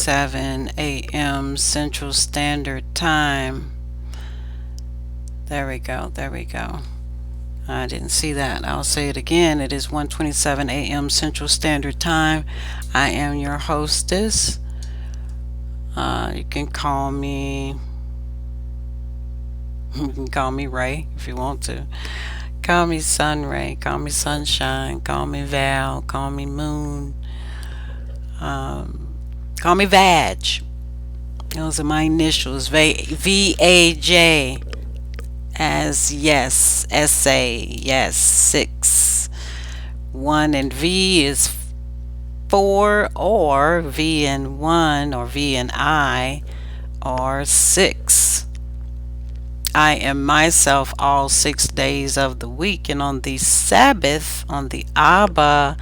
1:27 a.m. Central Standard Time. There we go. There we go. I didn't see that. I'll say it again. It is 1:27 a.m. Central Standard Time. I am your hostess. You can call me. You can call me Ray if you want to. Call me Sun Ray. Call me Sunshine. Call me Val. Call me Moon. Call me Vag. Those are my initials. VAJ. As yes. SA. Yes. 6. 1 and V is 4, or V and 1, or V and I are 6. I am myself all 6 days of the week, and on the Sabbath, on the Abba,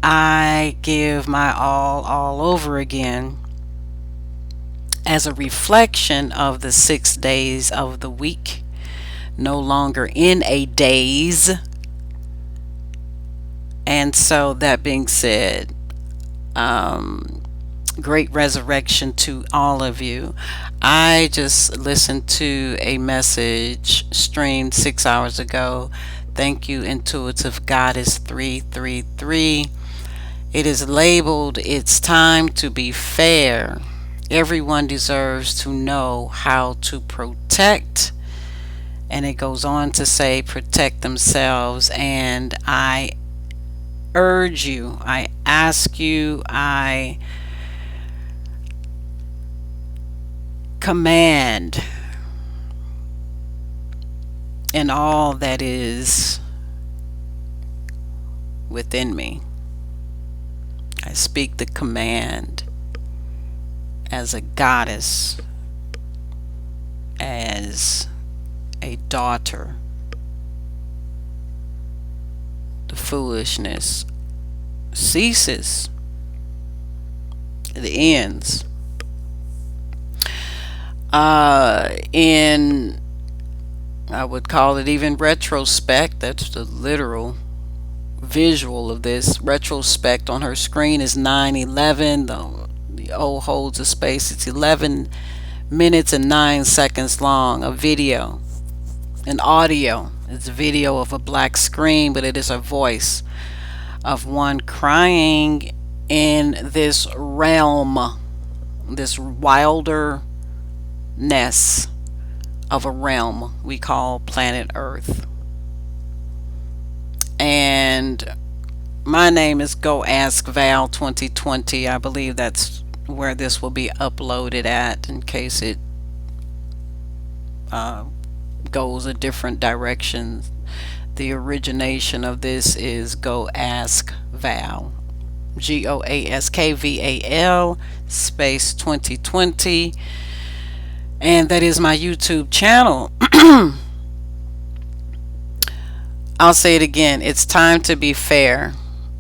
I give my all over again as a reflection of the 6 days of the week, no longer in a daze. And so, that being said, great resurrection to all of you. I just listened to a message streamed 6 hours ago. Thank you, Intuitive Goddess 333. It is labeled, "It's time to be fair. Everyone deserves to know how to protect." And it goes on to say, protect themselves. And I urge you, I ask you, I command in all that is within me. I speak the command as a goddess, as a daughter. The foolishness ceases. It ends. In, I would call it even retrospect, that's the literal visual of this. Retrospect on her screen is 9:11. The O holds a space. It's 11 minutes and 9 seconds long. A video, an audio. It's a video of a black screen, but it is a voice of one crying in this realm, this wilderness of a realm we call planet Earth. And my name is GoAskVal 2020. I believe that's where this will be uploaded at, in case it goes a different direction. The origination of this is GoAskVal, GoAskVal space 2020, and that is my YouTube channel. I'll say it again. It's time to be fair.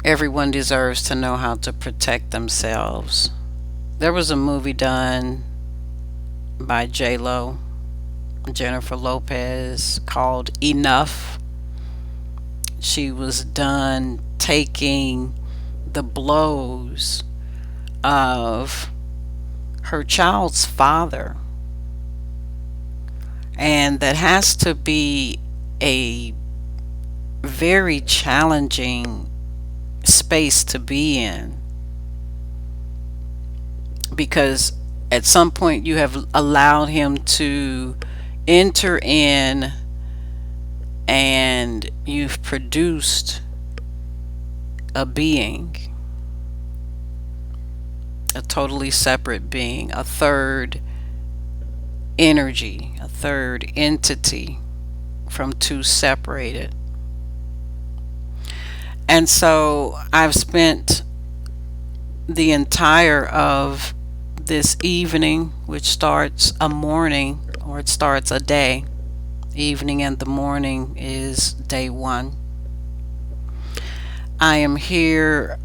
Everyone deserves to know how to protect themselves. There was a movie done by J-Lo, Jennifer Lopez, called Enough. She was done taking the blows of her child's father. And that has to be a very challenging space to be in, because at some point you have allowed him to enter in, and you've produced a being, a totally separate being, a third energy, a third entity from two separated. And so I've spent the entire of this evening, which starts a morning, or it starts a day. Evening and the morning is day one. I am here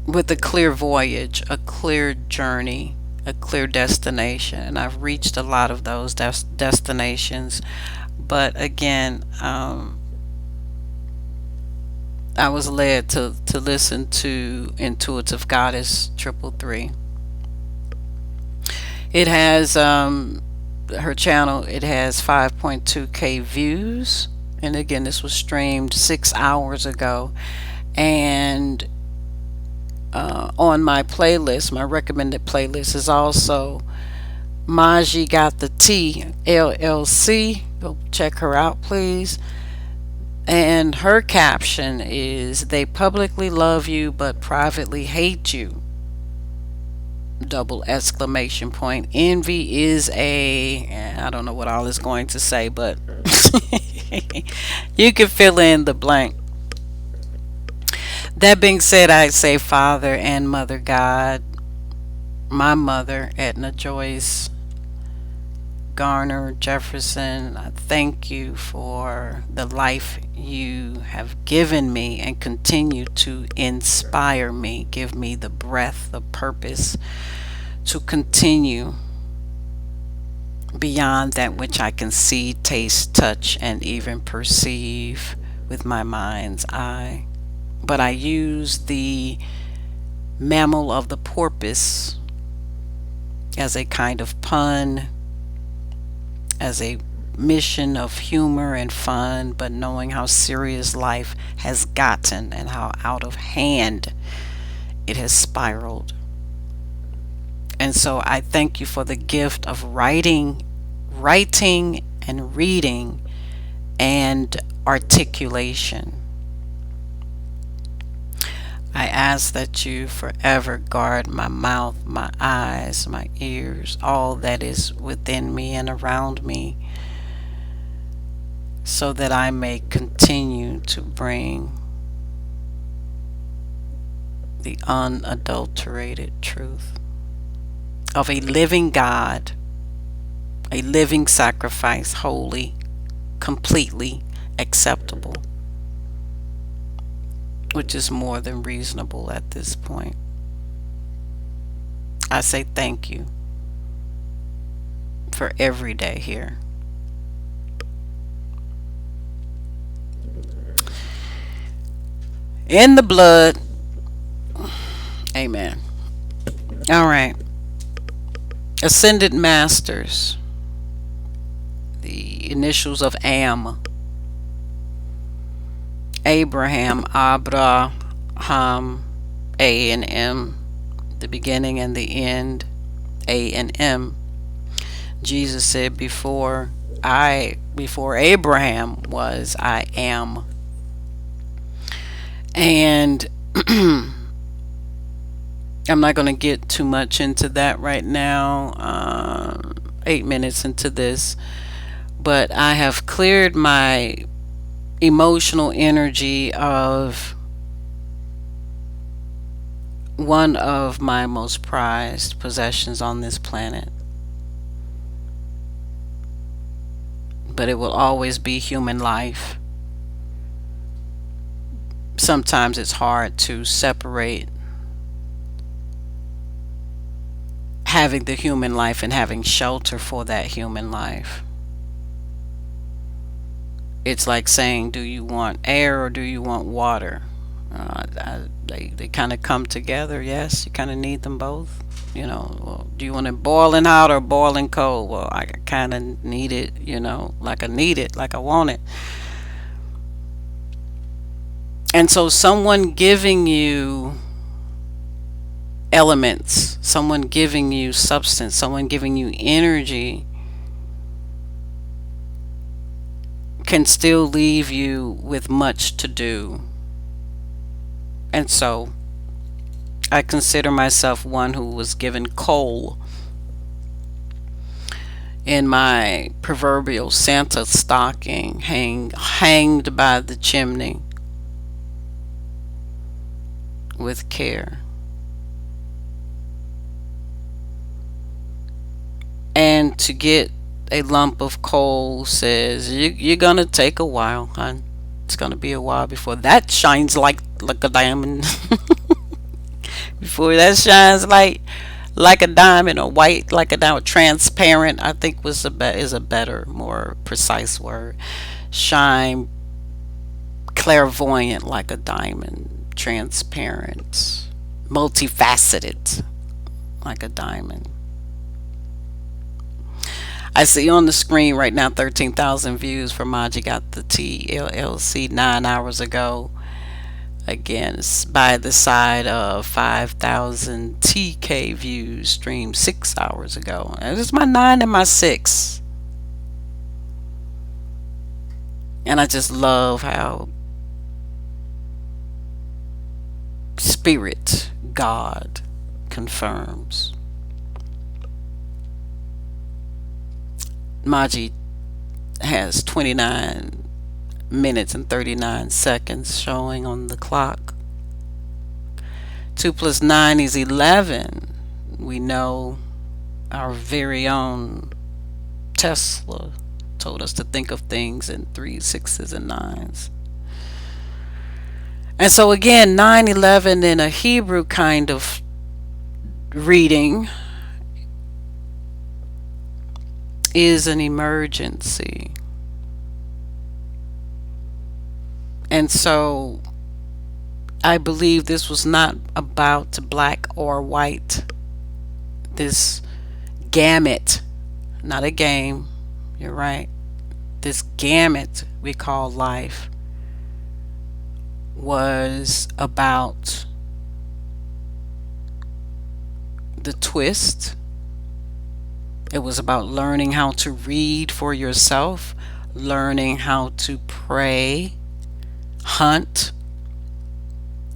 with a clear voyage, a clear journey, a clear destination. And I've reached a lot of those destinations. But again, I was led to listen to Intuitive Goddess 333. It has her channel. It has 5.2K views, and again, this was streamed 6 hours ago. And on my playlist, my recommended playlist is also Maji Got the T LLC. Go check her out, please. And her caption is, "They publicly love you but privately hate you." Double exclamation point. Envy is I don't know what all is going to say, but you can fill in the blank. That being said, I say, Father and Mother God, my mother, Edna Joyce Garner Jefferson, I thank you for the life you have given me and continue to inspire me. Give me the breath, the purpose to continue beyond that which I can see, taste, touch, and even perceive with my mind's eye. But I use the mammal of the porpoise as a kind of pun, as a mission of humor and fun, but knowing how serious life has gotten and how out of hand it has spiraled. And so I thank you for the gift of writing and reading and articulation. I ask that you forever guard my mouth, my eyes, my ears, all that is within me and around me, so that I may continue to bring the unadulterated truth of a living God, a living sacrifice, holy, completely acceptable, which is more than reasonable at this point. I say thank you for every day here. In the blood. Amen. All right. Ascended Masters. The initials of AM. Abraham, Abraham, A and M, the beginning and the end, A and M. Jesus said, before Abraham was, I am. And I'm not going to get too much into that right now, 8 minutes into this, but I have cleared my emotional energy of one of my most prized possessions on this planet. But it will always be human life. Sometimes it's hard to separate having the human life and having shelter for that human life. It's like saying, do you want air or do you want water? They kind of come together. Yes, you kind of need them both. Well, do you want it boiling hot or boiling cold? Well, I kind of need it, like I need it, like I want it. And so someone giving you elements, someone giving you substance, someone giving you energy can still leave you with much to do. And so I consider myself one who was given coal in my proverbial Santa stocking, hanged by the chimney with care. And to get a lump of coal says, you're going to take a while, hon. It's going to be a while before that shines like a diamond. Before that shines like a diamond, or white like a diamond, transparent, I think is a better, more precise word. Shine clairvoyant like a diamond, transparent, multifaceted like a diamond. I see on the screen right now 13,000 views for Maji Got the TLLC 9 hours ago. Again, it's by the side of 5,000 TK views streamed 6 hours ago. And this is my 9 and my 6. And I just love how Spirit, God, confirms. Maji has 29 minutes and 39 seconds showing on the clock. 2 plus 9 is 11. We know our very own Tesla told us to think of things in 3s, 6s, and 9s. And so again, 911 in a Hebrew kind of reading is an emergency. And so I believe this was not about black or white. This gamete, not a game, you're right. This gamete we call life was about the twist. It was about learning how to read for yourself, learning how to pray, hunt,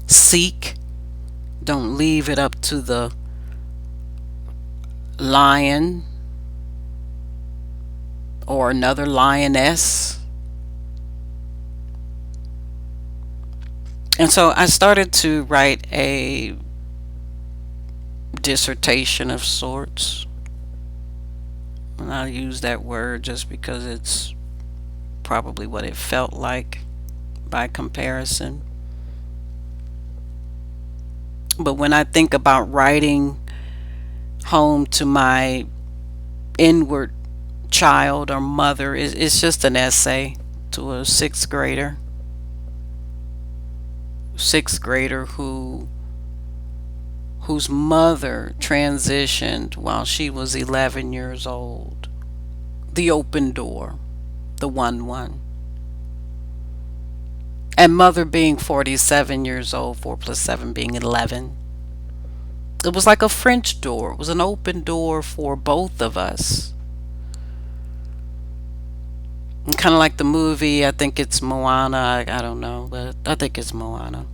seek. Don't leave it up to the lion or another lioness. And so I started to write a dissertation of sorts. And I use that word just because it's probably what it felt like by comparison. But when I think about writing home to my inward child or mother, it's just an essay to a sixth grader. Sixth grader whose mother transitioned while she was 11 years old. The open door, the 1-1. And mother being 47 years old, 4 plus 7 being 11. It was like a French door. It was an open door for both of us. Kind of like the movie, I think it's Moana, I don't know, but I think it's Moana,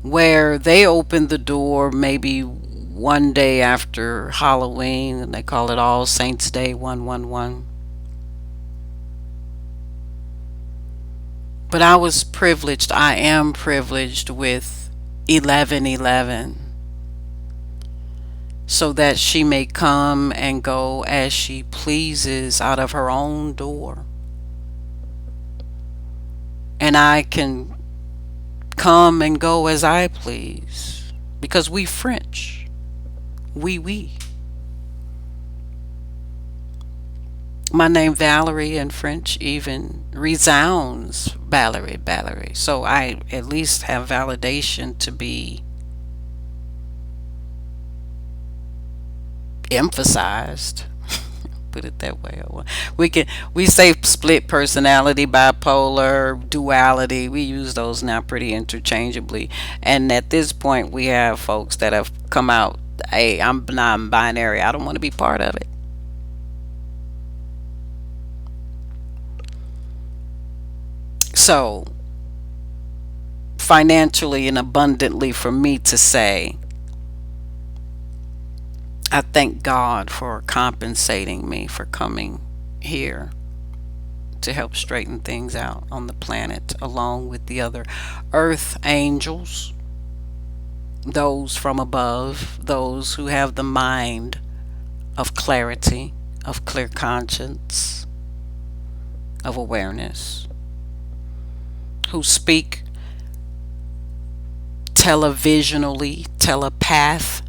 where they opened the door maybe one day after Halloween, and they call it All Saints Day 111. But I was privileged, I am privileged with 1111, so that she may come and go as she pleases out of her own door. And I can come and go as I please, because we French. We. My name Valerie in French even resounds Valerie. So I at least have validation to be emphasized. Put it that way. We say split personality, bipolar, duality. We use those now pretty interchangeably. And at this point, we have folks that have come out, hey, I'm non-binary. I don't want to be part of it. So, financially and abundantly for me to say, I thank God for compensating me for coming here to help straighten things out on the planet, along with the other earth angels, those from above, those who have the mind of clarity, of clear conscience, of awareness, who speak televisionally, tell a path,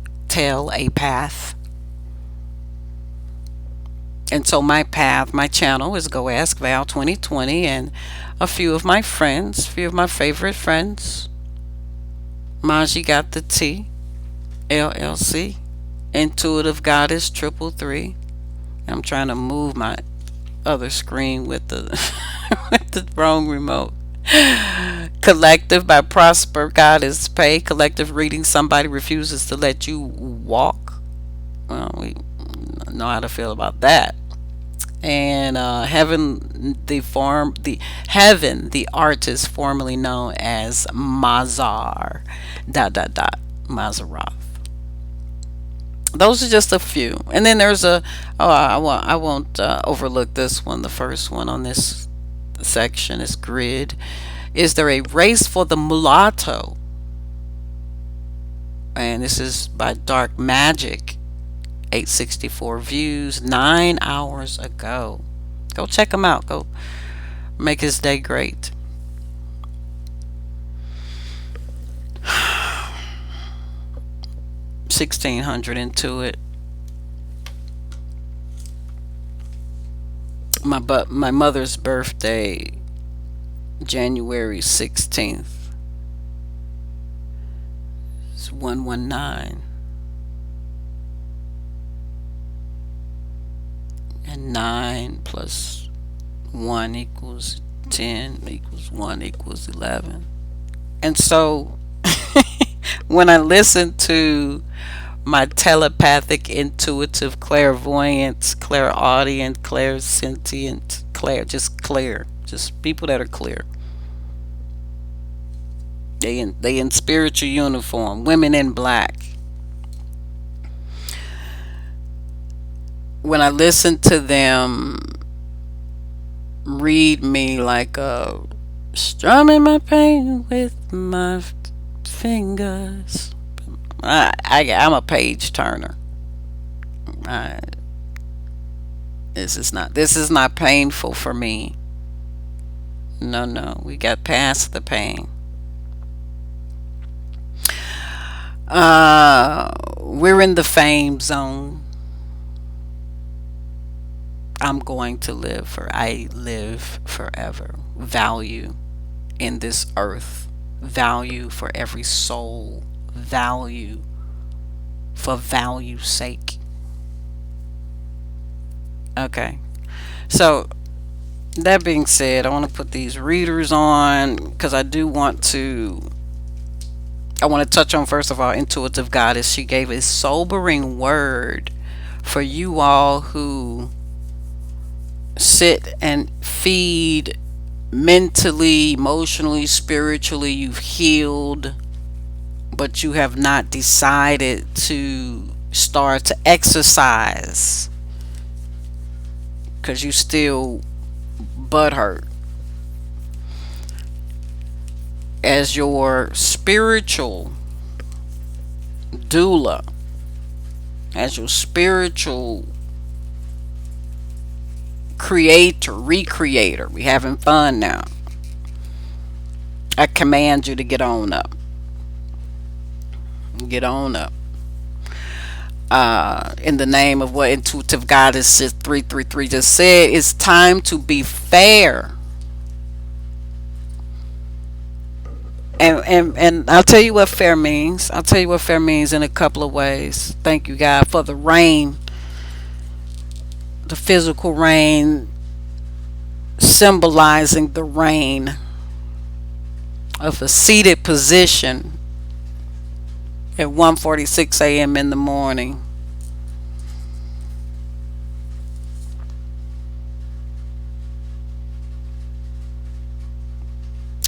And so my path, my channel is GoAskVal 2020, and a few of my friends, a few of my favorite friends, Maji got the T, LLC, Intuitive Goddess 333. I'm trying to move my other screen with the with the wrong remote. Collective by Prosper Goddess Pay. Collective reading. Somebody refuses to let you walk. Well, we know how to feel about that. And Heaven, the artist formerly known as Mazar, Mazaroth. Those are just a few. And then there's I won't overlook this one. The first one on this section is grid. Is there a race for the mulatto? And this is by Dark Magic. 864 views 9 hours ago. Go check him out. Go make his day great. $1,600 into it. My mother's birthday, January 16th. It's 119. And 9 plus 1 equals 10 equals 1 equals 11. And so when I listen to my telepathic, intuitive, clairvoyant, clairaudient, clairsentient, clear, just people that are clear. They in spiritual uniform, women in black. When I listen to them read me like strumming my pain with my fingers, I'm a page turner. This is not painful for me. No, we got past the pain. We're in the fame zone. I'm going to live I live forever. Value in this earth. Value for every soul. Value for value's sake. Okay. So that being said, I want to put these readers on because I want to touch on, first of all, Intuitive Goddess. She gave a sobering word for you all who sit and feed mentally, emotionally, spiritually. You've healed, but you have not decided to start to exercise because you still butthurt. As your spiritual doula, as your spiritual recreator, we having fun now. I command you to get on up. Get on up. In the name of what Intuitive Goddess 333 just said, it's time to be fair. And I'll tell you what fair means. I'll tell you what fair means in a couple of ways. Thank you, God, for the rain. The physical rain symbolizing the rain of a seated position at 1:46 a.m. in the morning.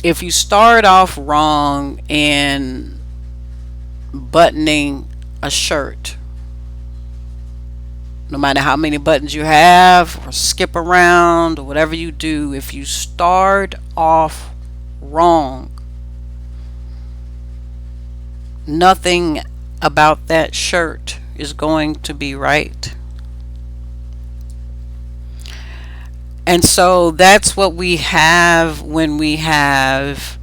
If you start off wrong in buttoning a shirt, no matter how many buttons you have or skip around or whatever you do, if you start off wrong, nothing about that shirt is going to be right. And so that's what we have when we have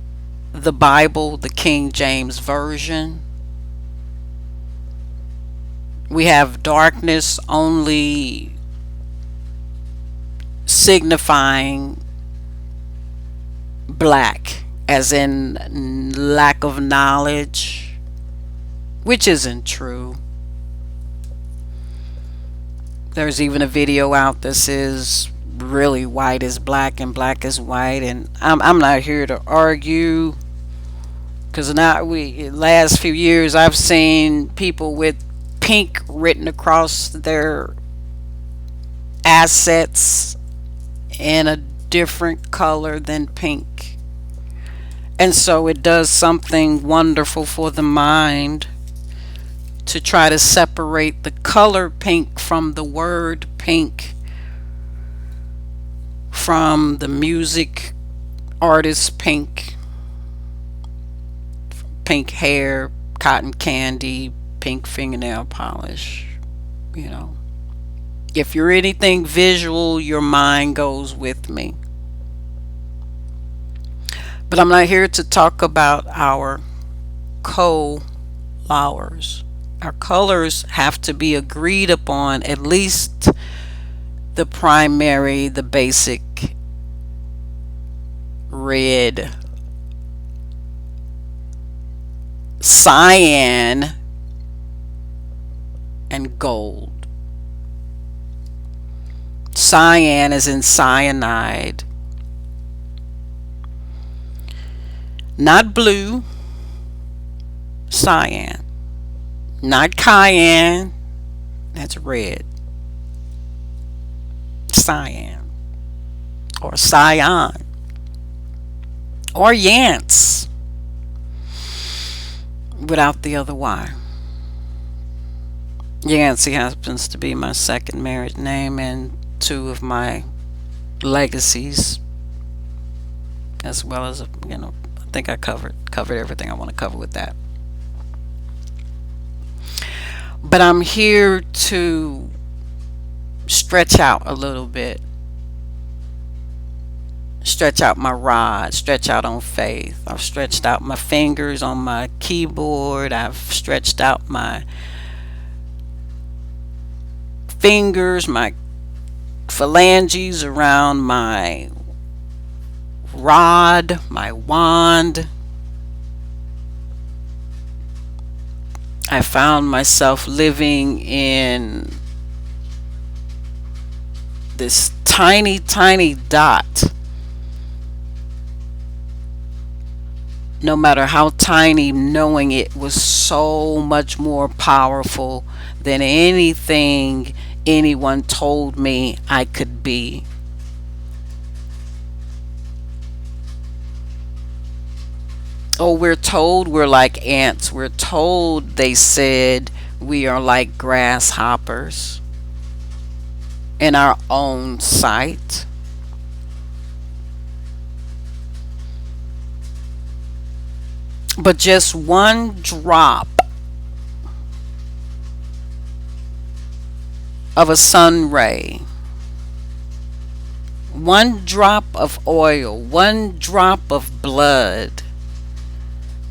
the Bible, the King James Version. We have darkness only signifying black, as in lack of knowledge, which isn't true. There's even a video out that says really white is black and black is white, and I'm not here to argue, because now we last few years I've seen people with pink written across their assets in a different color than pink. And so it does something wonderful for the mind to try to separate the color pink from the word pink, from the music artist pink, pink hair, cotton candy, pink fingernail polish. You know, if you're anything visual, your mind goes with me. But I'm not here to talk about our colors. Our colors have to be agreed upon, at least the primary, the basic red, cyan, and gold. Cyan is in cyanide. Not blue, cyan. Not cayenne, that's red. Cyan. Or cyan. Or yance, without the other Y. Yancey happens to be my second married name and two of my legacies, as well as, I think I covered everything I want to cover with that. But I'm here to stretch out a little bit. Stretch out my rod, stretch out on faith. I've stretched out my fingers on my keyboard. I've stretched out my fingers, my phalanges around my rod, my wand. I found myself living in this tiny, tiny dot. No matter how tiny, knowing it was so much more powerful than anything anyone told me I could be. Oh, we're told we're like ants. We're told, they said, we are like grasshoppers in our own sight. But just one drop of a sun ray, one drop of oil, one drop of blood,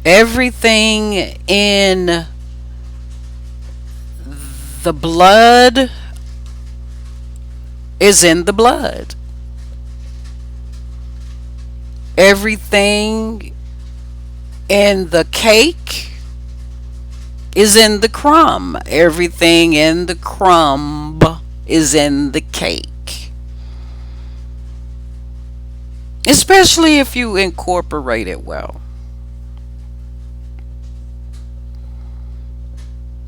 everything in the blood is in the blood. Everything in the cake is in the crumb. Everything in the crumb is in the cake. Especially if you incorporate it well.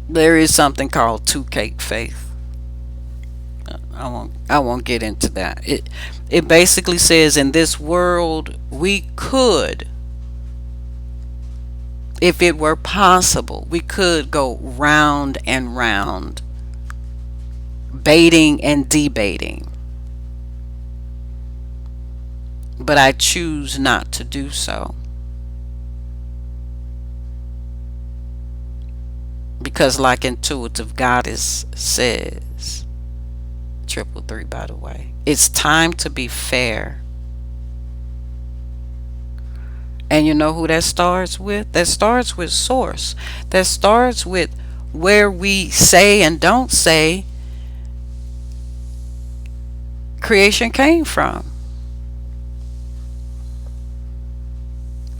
There is something called two cake faith. I won't get into that. It basically says in this world we could, if it were possible, we could go round and round, baiting and debating. But I choose not to do so. Because like Intuitive Goddess says, 333 by the way, it's time to be fair. And you know who that starts with? That starts with source. That starts with where we say and don't say creation came from.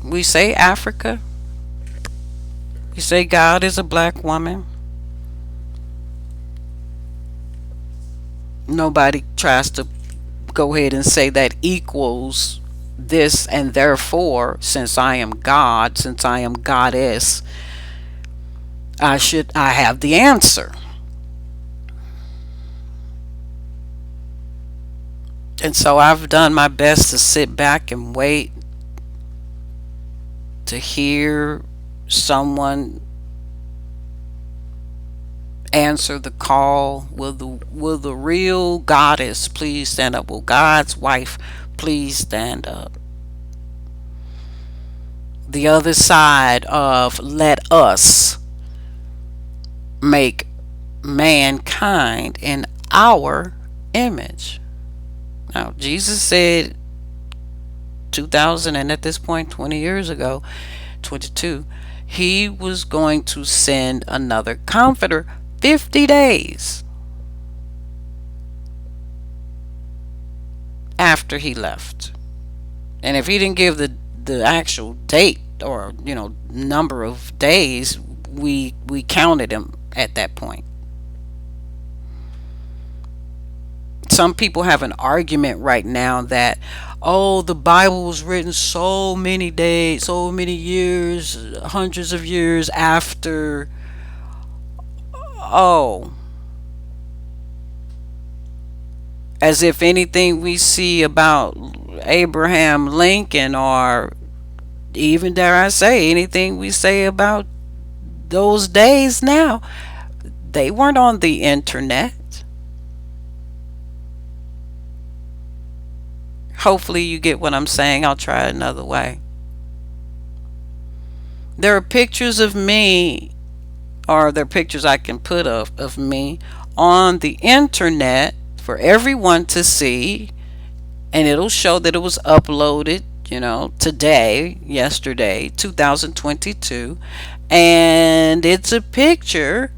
We say Africa. We say God is a black woman. Nobody tries to go ahead and say that equals this, and therefore, since I am God, since I am goddess, I have the answer. And so I've done my best to sit back and wait to hear someone answer the call. Will the real goddess please stand up? Will God's wife please stand up? The other side of let us make mankind in our image. Now, Jesus said 2000, and at this point 20 years ago, 22, he was going to send another comforter 50 days after he left. And if he didn't give the actual date, or number of days, we counted him at that point. Some people have an argument right now that, oh, the Bible was written so many days, so many years, hundreds of years after. Oh, as if anything we see about Abraham Lincoln, or even, dare I say, anything we say about those days now, they weren't on the internet. Hopefully you get what I'm saying. I'll try it another way. There are pictures of me, or there are pictures I can put of me on the internet for everyone to see, and it'll show that it was uploaded, today, yesterday, 2022, and it's a picture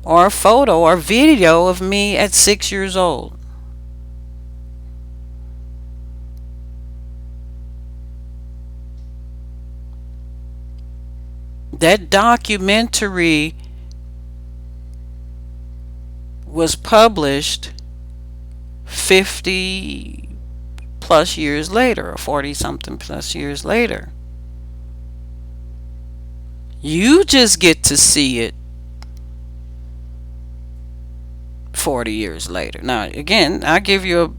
or a photo or video of me at 6 years old. That documentary was published 50 plus years later, or 40 something plus years later. You just get to see it 40 years later. Now, again, I'll give you a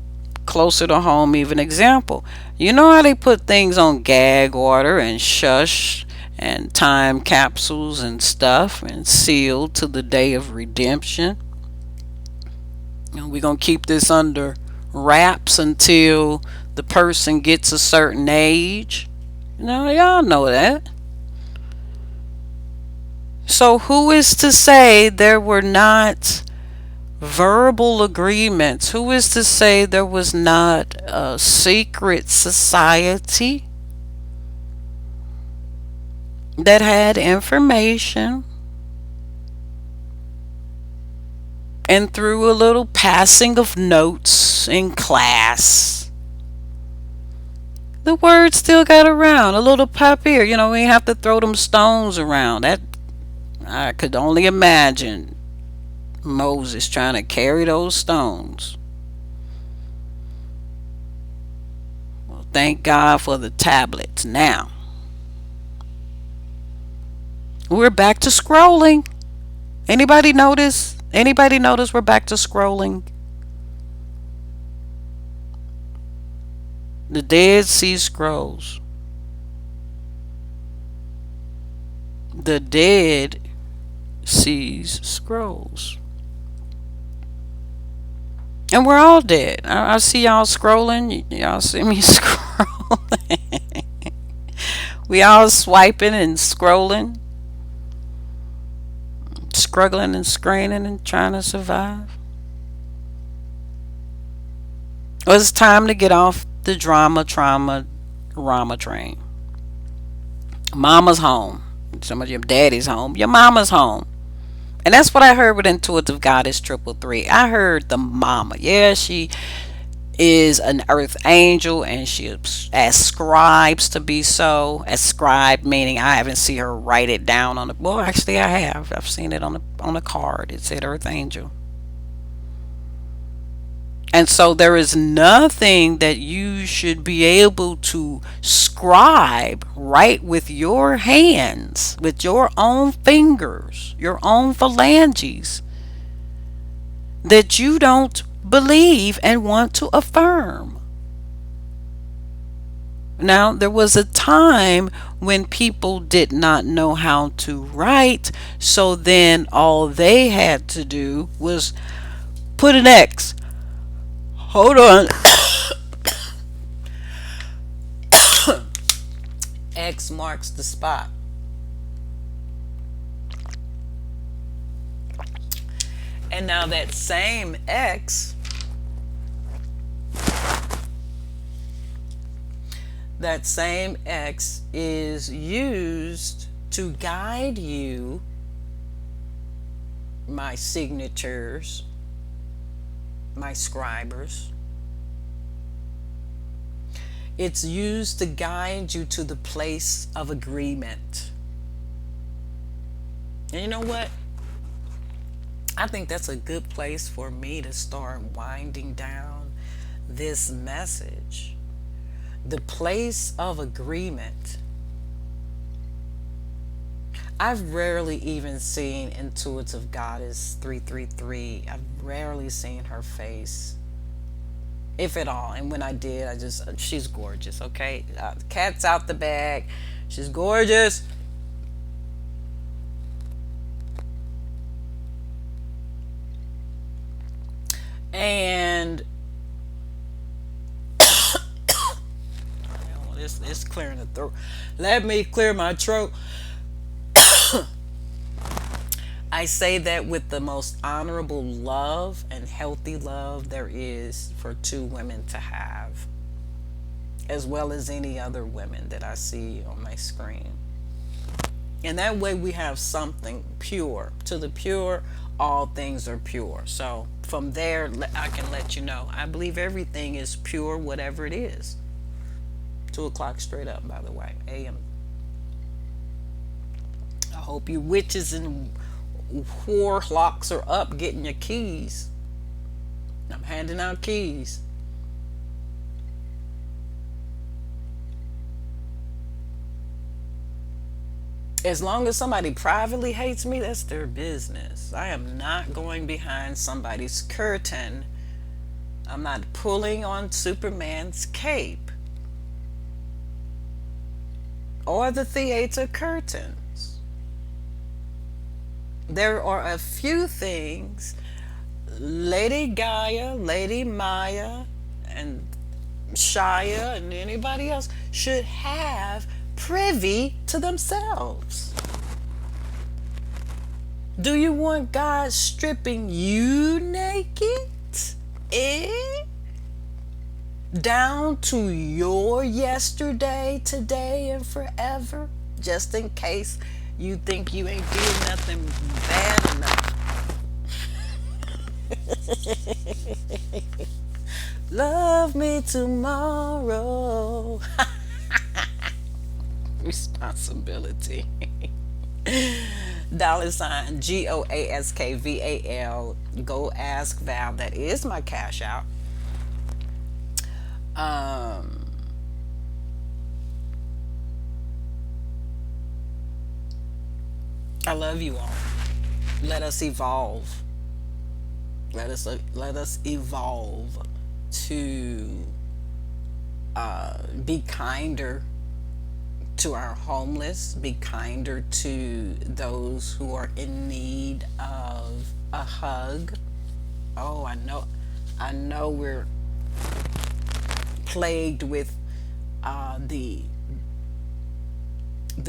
closer to home even example. You know how they put things on gag order and shush and time capsules and stuff, and sealed to the day of redemption? And we're going to keep this under wraps until the person gets a certain age. Y'all know that. So who is to say there were not verbal agreements? Who is to say there was not a secret society that had information, and through a little passing of notes in class, the word still got around? A little papier, we have to throw them stones around. That, I could only imagine Moses trying to carry those stones. Well, thank God for the tablets now. We're back to scrolling. Anybody notice? Anybody notice we're back to scrolling? The Dead Sea Scrolls. The Dead Sea Scrolls. And we're all dead. I see y'all scrolling. Y'all see me scrolling. We all swiping and scrolling, struggling and straining and trying to survive. Well, it's time to get off the drama, trauma, rama train. Mama's home. Some of your daddy's home. Your mama's home. And that's what I heard with Intuitive Goddess 333. I heard the mama. Yeah, she is an earth angel, and she ascribes to be so. Ascribe meaning I haven't seen her write it down on the. Well, actually, I have. I've seen it on the card. It said earth angel. And so there is nothing that you should be able to scribe, write with your hands, with your own fingers, your own phalanges, that you don't believe and want to affirm. Now, there was a time when people did not know how to write, so then all they had to do was put an X. Hold on. X marks the spot. And now that same X, is used to guide you, my signatures, my scribers. It's used to guide you to the place of agreement. And you know what? I think that's a good place for me to start winding down this message. The place of agreement. I've rarely even seen Intuitive Goddess 333. I've rarely seen her face, if at all. And when I did, she's gorgeous, okay? Cat's out the bag. She's gorgeous. And it's clearing the throat. Let me clear my throat. I say that with the most honorable love and healthy love there is for two women to have, as well as any other women that I see on my screen. And that way we have something pure. To the pure, all things are pure. So from there, I can let you know. I believe everything is pure, whatever it is. 2 o'clock straight up, by the way, a.m. I hope you witches and warlocks are up getting your keys. I'm handing out keys. As long as somebody privately hates me, that's their business. I am not going behind somebody's curtain. I'm not pulling on Superman's cape or the theater curtains. There are a few things Lady Gaia, Lady Maya, and Shia, and anybody else should have privy to themselves. Do you want God stripping you naked? Down to your yesterday, today, and forever? Just in case you think you ain't did nothing bad enough. Love me tomorrow. Responsibility. $sign GoAskVal. Go Ask Val. That is my cash out. I love you all. Let us evolve. Let us evolve to be kinder to our homeless, be kinder to those who are in need of a hug. Oh, I know we're plagued with the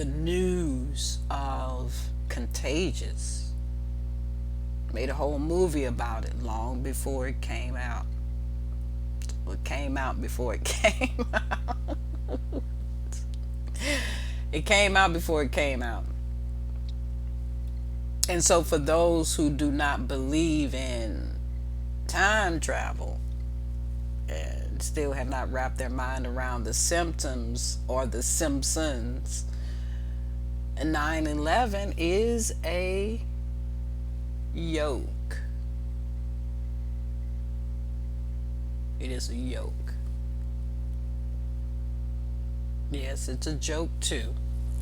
news of Contagious. Made a whole movie about it long before it came out. It came out before it came out. It came out before it came out. And so for those who do not believe in time travel and still have not wrapped their mind around the symptoms or the Simpsons. 9/11 is a yoke. It is a yoke. Yes, it's a joke too,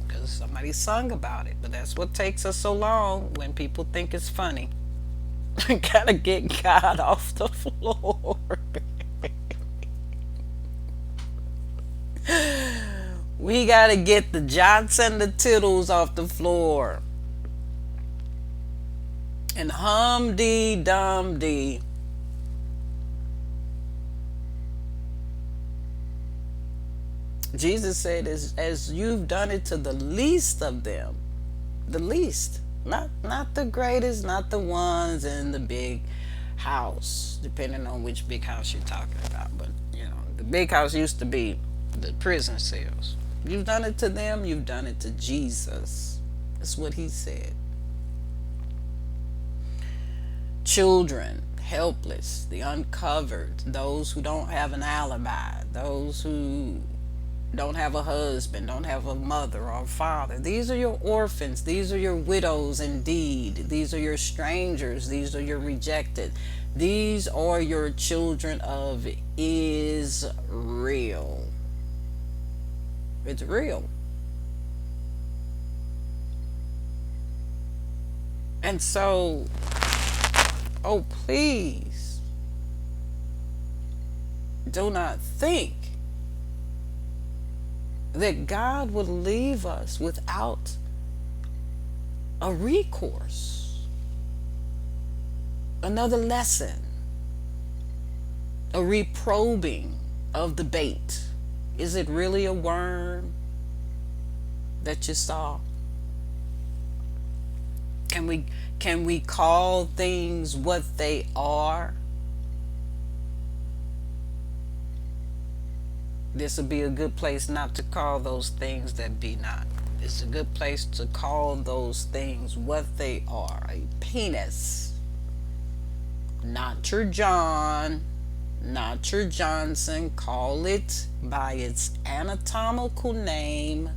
because somebody sung about it. But that's what takes us so long when people think it's funny. Gotta get God off the floor. We gotta get the Jots and the Tittles off the floor. And hum-dee-dum-dee. Jesus said, as you've done it to the least of them, the least, not the greatest, not the ones in the big house, depending on which big house you're talking about. But the big house used to be the prison cells. You've done it to them, you've done it to Jesus. That's what he said. Children, helpless, the uncovered, those who don't have an alibi, those who don't have a husband, don't have a mother or a father. These are your orphans. These are your widows indeed. These are your strangers. These are your rejected. These are your children of Israel. It's real. And so, oh please, do not think that God would leave us without a recourse, another lesson, a reprobing of the bait. Is it really a worm that you saw? Can we call things what they are? This would be a good place not to call those things that be not. It's a good place to call those things what they are. A penis. Not your John, not your Johnson. Call it by its anatomical name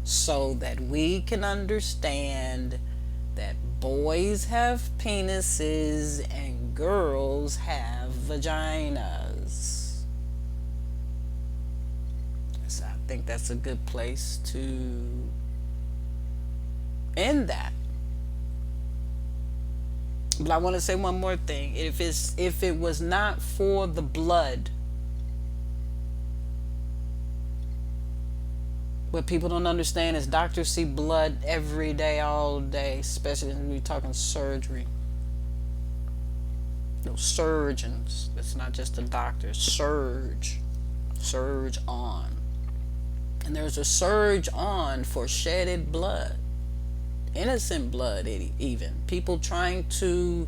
so that we can understand that boys have penises and girls have vaginas. So I think that's a good place to end that. But I want to say one more thing. If it was not for the blood, what people don't understand is doctors see blood every day, all day, especially when we're talking surgery. No, surgeons. It's not just a doctor. Surge on. And there's a surge on for shedded blood. Innocent blood, even. People trying to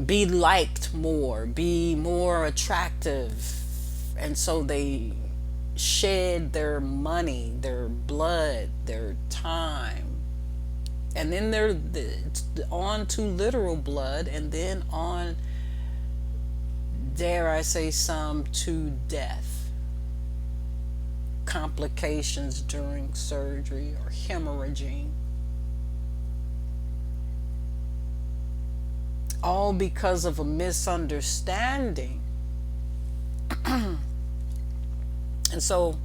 be liked more, be more attractive. And so they shed their money, their blood, their time. And then they're on to literal blood, and then on, dare I say, some to death. Complications during surgery or hemorrhaging. All because of a misunderstanding. And so,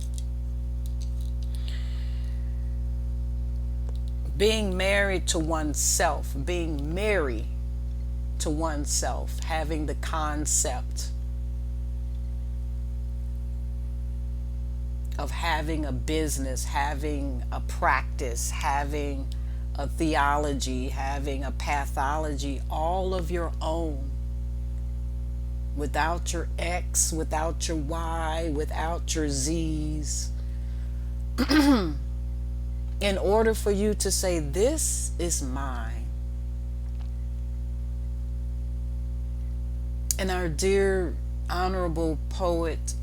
being married to oneself, being married to oneself, having the concept of having a business, having a practice, having a theology, having a pathology, all of your own, without your X, without your Y, without your Z's, in order for you to say, this is mine. And our dear honorable poet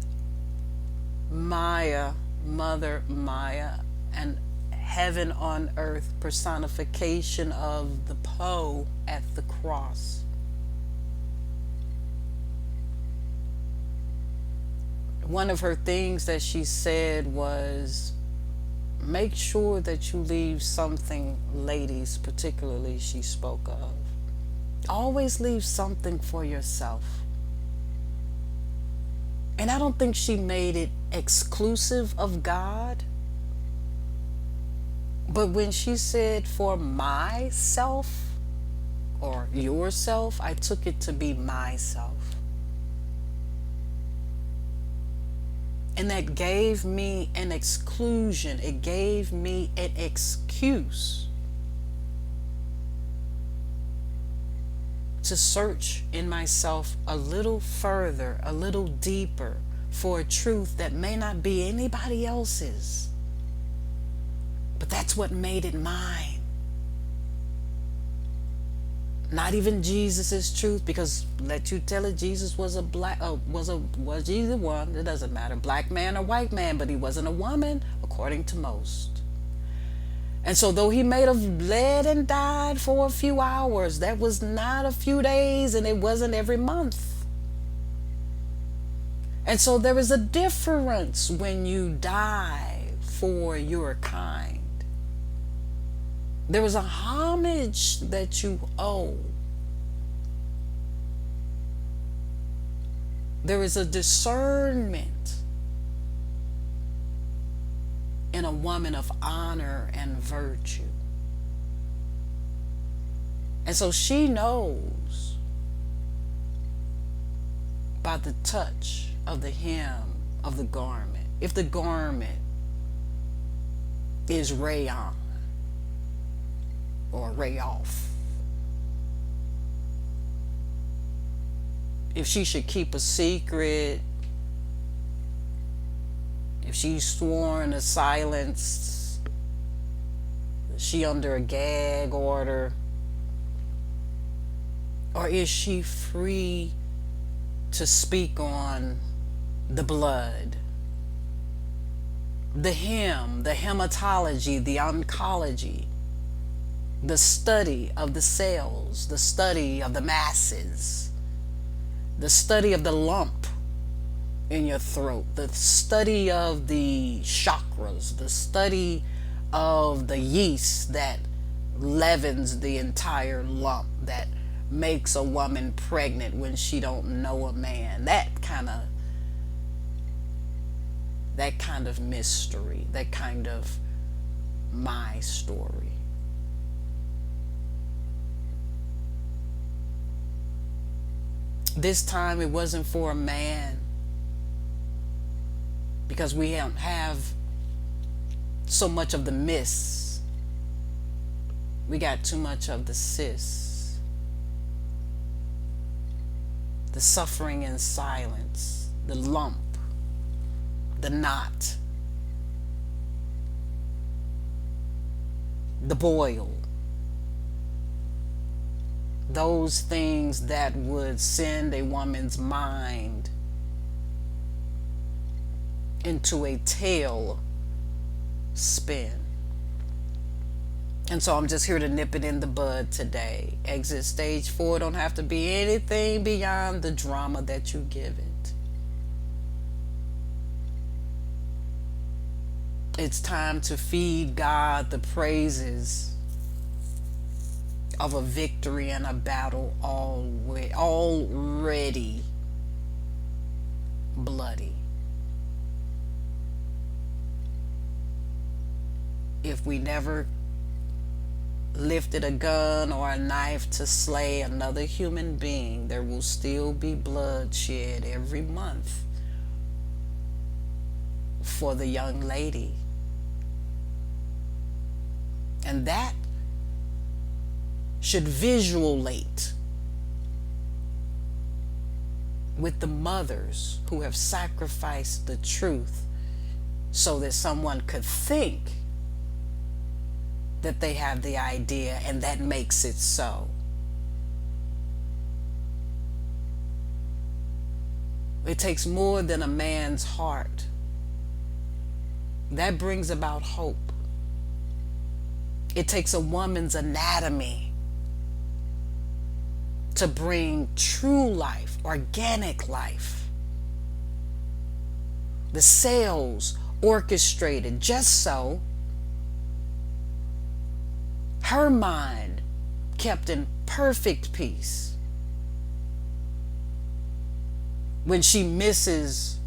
Maya, Mother Maya, and heaven on earth personification of the Poe at the cross. One of her things that she said was, make sure that you leave something, ladies particularly, she spoke of. Always leave something for yourself. And I don't think she made it exclusive of God. But when she said for myself or yourself, I took it to be myself. And that gave me an exclusion. It gave me an excuse to search in myself a little further, a little deeper for a truth that may not be anybody else's. But that's what made it mine. Not even Jesus's truth, because let you tell it, Jesus was a black, was either one, it doesn't matter, black man or white man, but he wasn't a woman, according to most. And so though he may have bled and died for a few hours, that was not a few days, and it wasn't every month. And so there is a difference when you die for your kind. There is a homage that you owe. There is a discernment in a woman of honor and virtue. And so she knows by the touch of the hem of the garment. If the garment is rayon or ray off, if she should keep a secret, if she's sworn to silence, is she under a gag order? Or is she free to speak on the blood, the hem, the hematology, the oncology, the study of the cells, the study of the masses, the study of the lump in your throat, the study of the chakras, the study of the yeast that leavens the entire lump, that makes a woman pregnant when she don't know a man. That kind of mystery, that kind of my story. This time it wasn't for a man, because we don't have so much of the miss. We got too much of the cis. The suffering in silence, the lump, the knot, the boil. Those things that would send a woman's mind into a tail spin. And so I'm just here to nip it in the bud today. Exit stage 4 don't have to be anything beyond the drama that you give it. It's time to feed God the praises of a victory and a battle already bloody. If we never lifted a gun or a knife to slay another human being, there will still be bloodshed every month for the young lady. And that should visualate with the mothers who have sacrificed the truth so that someone could think that they have the idea, and that makes it so. It takes more than a man's heart. That brings about hope. It takes a woman's anatomy to bring true life, organic life. the cells orchestrated just so her mind kept in perfect peace. When she misses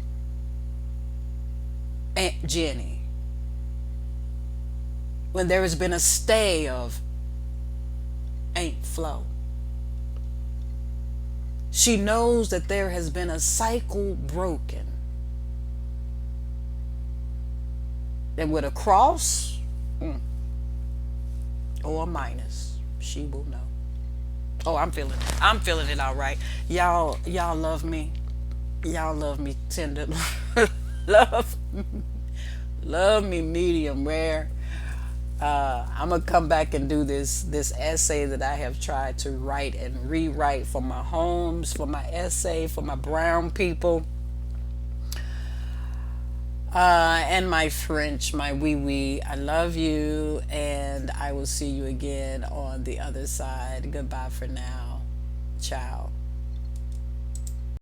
Aunt Jenny, when there has been a stay of Aunt Flo, she knows that there has been a cycle broken. And with a cross or a minus, she will know. Oh, I'm feeling it all right. Y'all love me. Y'all love me tender. love love me medium rare. I'm gonna come back and do this essay that I have tried to write and rewrite for my homes, for my essay, for my brown people, and my French, my wee wee. I love you, and I will see you again on the other side. Goodbye for now. Ciao.